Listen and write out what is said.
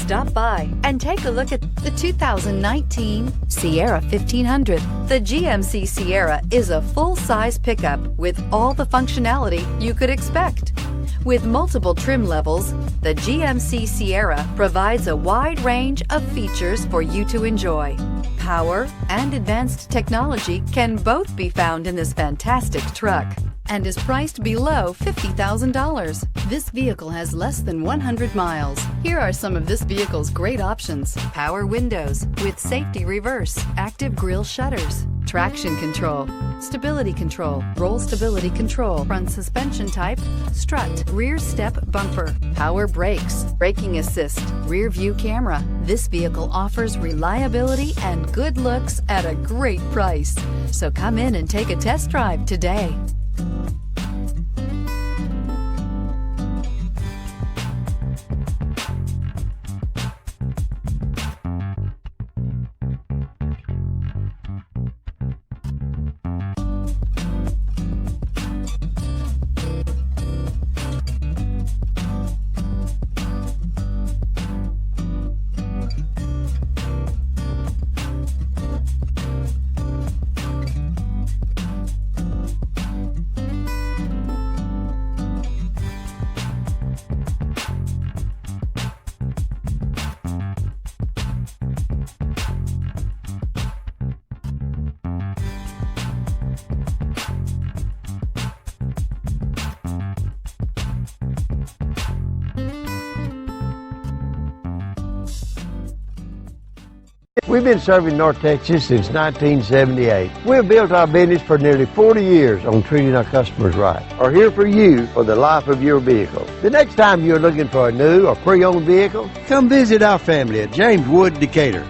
Stop by and take a look at the 2019 Sierra 1500. The GMC Sierra is a full-size pickup with all the functionality you could expect. With multiple trim levels, the GMC Sierra provides a wide range of features for you to enjoy. Power and advanced technology can both be found in this fantastic truck and is priced below $50,000. This vehicle has less than 100 miles. Here are some of this vehicle's great options: power windows with safety reverse, active grille shutters, traction control, stability control, roll stability control, front suspension type, strut, rear step bumper, power brakes, braking assist, rear view camera. This vehicle offers reliability and good looks at a great price. So come in and take a test drive today. We've been serving North Texas since 1978. We've built our business for nearly 40 years on treating our customers right. We're here for you for the life of your vehicle. The next time you're looking for a new or pre-owned vehicle, come visit our family at James Wood Decatur.